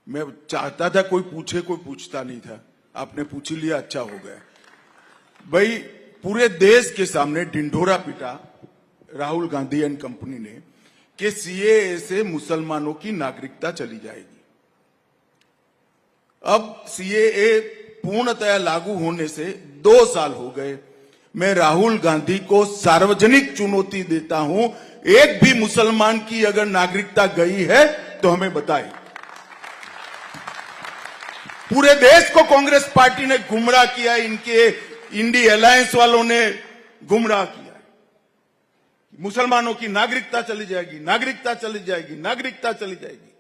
मैं चाहता था कोई पूछे, कोई पूछता नहीं था। आपने पूछ ही लिया, अच्छा हो गया। भाई पूरे देश के सामने ढिंढोरा पीटा राहुल गांधी एंड कंपनी ने कि सीएए से मुसलमानों की नागरिकता चली जाएगी। अब सीएए पूर्णतया लागू होने से 2 साल हो गए। मैं राहुल गांधी को सार्वजनिक चुनौती देता हूं, एक भी मुसलमान की अगर नागरिकता गई है तो हमें बताएं। पूरे देश को कांग्रेस पार्टी ने गुमराह किया, इनके इंडी अलायंस वालों ने गुमराह किया। मुसलमानों की नागरिकता चली जाएगी, नागरिकता चली जाएगी, नागरिकता चली जाएगी,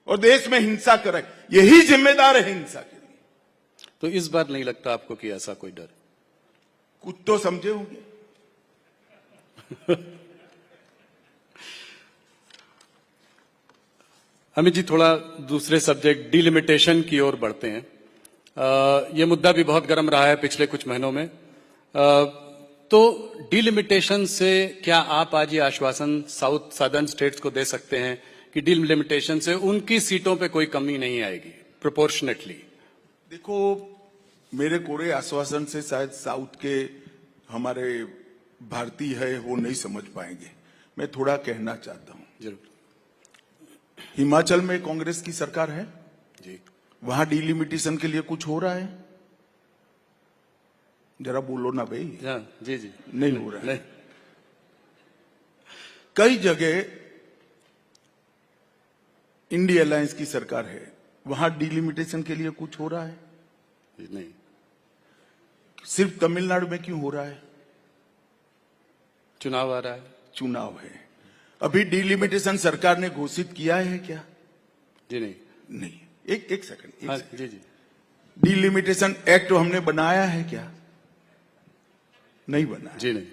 और देश में हिंसा करे। यही जिम्मेदार है हिंसा के लिए। तो इस बार नहीं लगता आपको कि ऐसा कोई डर? कुछ तो समझे होंगे। अमित जी, थोड़ा दूसरे सब्जेक्ट डिलिमिटेशन की ओर बढ़ते हैं। ये मुद्दा भी बहुत गर्म रहा है पिछले कुछ महीनों में। तो डिलिमिटेशन से क्या आप आज ये आश्वासन साउथ सदर्न स्टेट्स को दे सकते हैं कि डिलिमिटेशन से उनकी सीटों पे कोई कमी नहीं आएगी प्रोपोर्शनेटली? देखो, मेरे कोरे आश्वासन से शायद साउथ के हमारे भारतीय है वो नहीं समझ पाएंगे। मैं थोड़ा कहना चाहता हूं। जरूर। हिमाचल में कांग्रेस की सरकार है जी, वहां डिलिमिटेशन के लिए कुछ हो रहा है? जरा बोलो ना भाई। जी जी, नहीं हो रहा है। नहीं। कई जगह इंडी अलायंस की सरकार है, वहां डिलिमिटेशन के लिए कुछ हो रहा है? नहीं। सिर्फ तमिलनाडु में क्यों हो रहा है? चुनाव आ रहा है। चुनाव है। अभी डिलिमिटेशन सरकार ने घोषित किया है क्या? जी नहीं। नहीं। एक सेकंड। हाँ, जी जी। डिलिमिटेशन एक्ट हमने बनाया है क्या? नहीं बनाया। जी नहीं।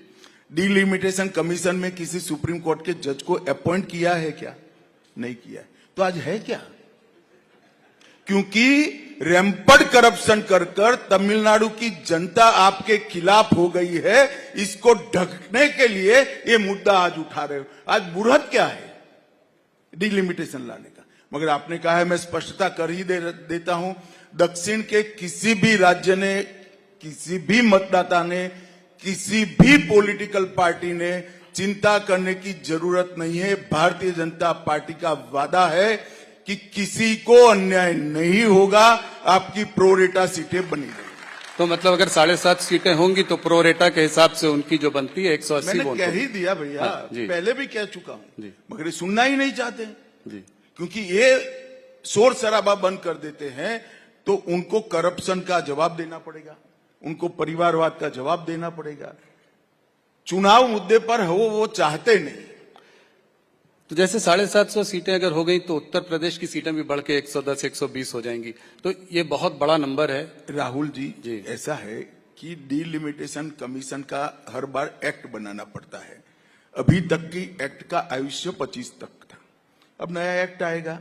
डिलिमिटेशन कमीशन में किसी सुप्रीम कोर्ट के जज को अपॉइंट किया है क्या? नहीं किया है। तो आज है क्या? क्योंकि रैंपड करप्शन कर कर तमिलनाडु की जनता आपके खिलाफ हो गई है, इसको ढकने के लिए ये मुद्दा आज उठा रहे हो। आज बुरहत क्या है डिलिमिटेशन लाने का? मगर आपने कहा है, मैं स्पष्टता कर ही देता हूं, दक्षिण के किसी भी राज्य ने, किसी भी मतदाता ने, किसी भी पॉलिटिकल पार्टी ने चिंता करने की जरूरत नहीं है। भारतीय जनता पार्टी का वादा है कि किसी को अन्याय नहीं होगा, आपकी प्रोरेटा सीटें बनी रहेंगी। तो मतलब अगर 7.5 सीटें होंगी तो प्रोरेटा के हिसाब से उनकी जो बनती है 180 मैंने कह ही दिया भैया। हाँ, पहले भी कह चुका हूं, जी। मगर ये सुनना ही नहीं चाहते जी। क्योंकि ये शोर शराबा बंद कर देते हैं तो उनको करप्शन का जवाब देना पड़ेगा, उनको परिवारवाद का जवाब देना पड़ेगा। चुनाव मुद्दे पर वो चाहते नहीं। तो जैसे 750 सीटें अगर हो गई तो उत्तर प्रदेश की सीटें भी बढ़ के 110 120 हो जाएंगी, तो ये बहुत बड़ा नंबर है। राहुल जी, जी। ऐसा है कि डिलिमिटेशन कमीशन का हर बार एक्ट बनाना पड़ता है। अभी तक की एक्ट का आयुष्य 25 तक था। अब नया एक्ट आएगा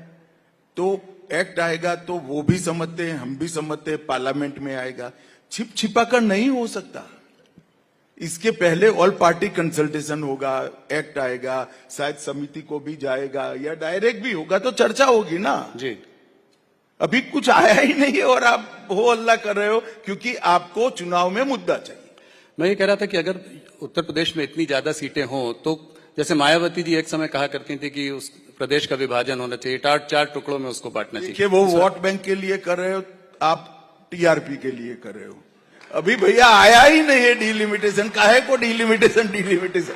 तो वो भी समझते हैं, हम भी समझते हैं, पार्लियामेंट में आएगा। छिप छिपा कर नहीं हो सकता। इसके पहले ऑल पार्टी कंसल्टेशन होगा, एक्ट आएगा, शायद समिति को भी जाएगा या डायरेक्ट भी होगा, तो चर्चा होगी ना जी। अभी कुछ आया ही नहीं है और आप हो हल्ला कर रहे हो क्योंकि आपको चुनाव में मुद्दा चाहिए। मैं ये कह रहा था कि अगर उत्तर प्रदेश में इतनी ज्यादा सीटें हों तो जैसे मायावती जी एक समय कहा करती थी कि उस प्रदेश का विभाजन होना चाहिए, 4 टुकड़ों में उसको बांटना चाहिए। वो वोट बैंक के लिए कर रहे हो, आप टीआरपी के लिए कर रहे हो। अभी भैया आया ही नहीं है डिलिमिटेशन। काहे को डिलिमिटेशन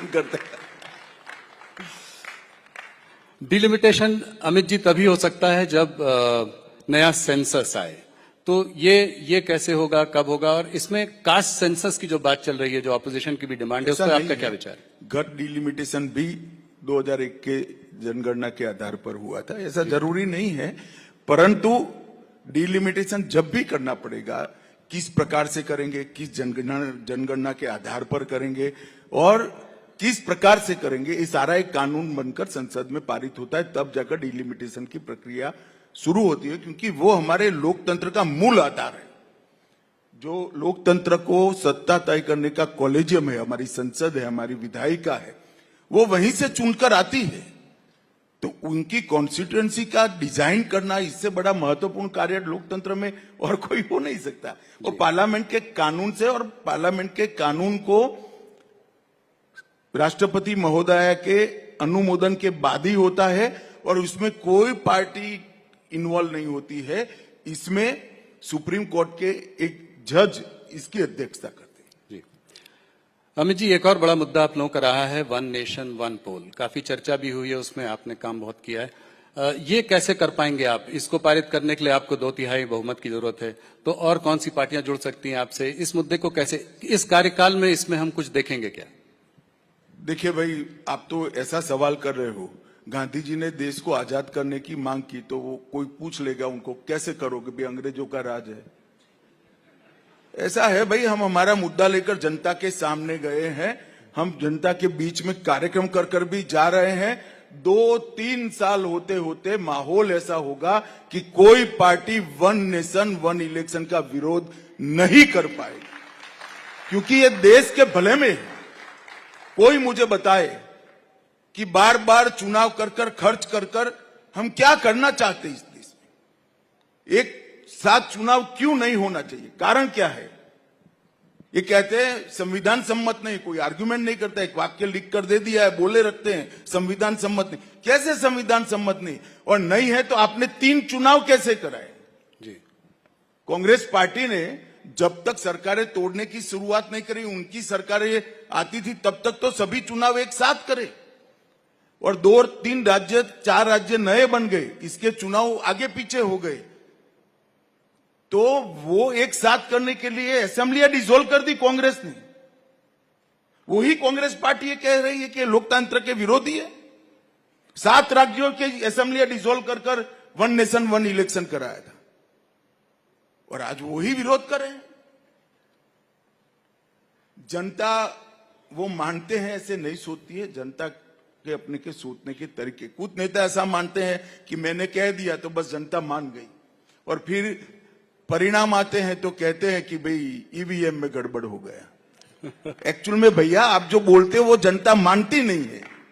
करते हैं? डिलिमिटेशन अमित जी तभी हो सकता है जब नया सेंसस आए। तो ये कैसे होगा, कब होगा? और इसमें कास्ट सेंसस की जो बात चल रही है, जो ऑपोजिशन की भी डिमांड है, उस पर आपका क्या विचार है? गट डिलिमिटेशन भी 2001 के जनगणना के आधार पर हुआ था। ऐसा जरूरी नहीं है, परंतु डिलिमिटेशन जब भी करना पड़ेगा, किस प्रकार से करेंगे, किस जनगणना के आधार पर करेंगे और किस प्रकार से करेंगे, ये सारा एक कानून बनकर संसद में पारित होता है, तब जाकर डिलिमिटेशन की प्रक्रिया शुरू होती है। क्योंकि वो हमारे लोकतंत्र का मूल आधार है। जो लोकतंत्र को सत्ता तय करने का कॉलेजियम है, हमारी संसद है, हमारी विधायिका है, वो वहीं से चुनकर आती है। तो उनकी कॉन्स्टिट्यूएंसी का डिजाइन करना इससे बड़ा महत्वपूर्ण कार्य लोकतंत्र में और कोई हो नहीं सकता। और पार्लियामेंट के कानून से, और पार्लियामेंट के कानून को राष्ट्रपति महोदय के अनुमोदन के बाद ही होता है, और उसमें कोई पार्टी इन्वॉल्व नहीं होती है। इसमें सुप्रीम कोर्ट के एक जज इसकी अध्यक्षता करते हैं। जी अमित जी, एक और बड़ा मुद्दा आप लोगों का रहा है वन नेशन वन पोल। काफी चर्चा भी हुई है, उसमें आपने काम बहुत किया है। ये कैसे कर पाएंगे आप? इसको पारित करने के लिए आपको 2/3 बहुमत की जरूरत है, तो और कौन सी पार्टियां जुड़ सकती हैं आपसे? इस मुद्दे को कैसे, इस कार्यकाल में इसमें हम कुछ देखेंगे क्या? देखिए भाई, आप तो ऐसा सवाल कर रहे हो, गांधी जी ने देश को आजाद करने की मांग की, तो वो कोई पूछ लेगा उनको कैसे करोगे भाई, अंग्रेजों का राज है। ऐसा है भाई, हम हमारा मुद्दा लेकर जनता के सामने गए हैं, हम जनता के बीच में कार्यक्रम कर कर भी जा रहे हैं। 2-3 साल होते होते माहौल ऐसा होगा कि कोई party one nation one election का विरोध नहीं कर पाएगी, क्योंकि ये देश के भले में है। कोई मुझे बताए कि बार बार चुनाव कर कर, खर्च कर कर हम क्या करना चाहते हैं इस देश में? एक साथ चुनाव क्यों नहीं होना चाहिए? कारण क्या है? ये कहते हैं संविधान सम्मत नहीं, कोई आर्गुमेंट नहीं करता, एक वाक्य लिख कर दे दिया है, बोले रखते हैं संविधान सम्मत नहीं। कैसे संविधान सम्मत नहीं? और नहीं है तो आपने 3 चुनाव कैसे कराए? जी कांग्रेस पार्टी ने जब तक सरकारें तोड़ने की शुरुआत नहीं करी, उनकी सरकारें आती थी, तब तक तो सभी चुनाव एक साथ करे, और 2-3 राज्य 4 राज्य नए बन गए, इसके चुनाव आगे पीछे हो गए। तो वो एक साथ करने के लिए असेंबलियां डिसॉल्व कर दी कांग्रेस ने। वही कांग्रेस पार्टी ये कह रही है कि लोकतंत्र के विरोधी है। 7 राज्यों के असेंबलियां डिसॉल्व कर कर वन नेशन वन इलेक्शन कराया था, और आज वही विरोध कर रहे हैं। जनता वो मानते हैं, ऐसे नहीं सोचती है। जनता के अपने के सोचने के तरीके, कुछ नेता ऐसा मानते हैं कि मैंने कह दिया तो बस जनता मान गई, और फिर परिणाम आते हैं तो कहते हैं कि भाई ईवीएम में गड़बड़ हो गया। एक्चुअल में भैया आप जो बोलते हो वो जनता मानती नहीं है।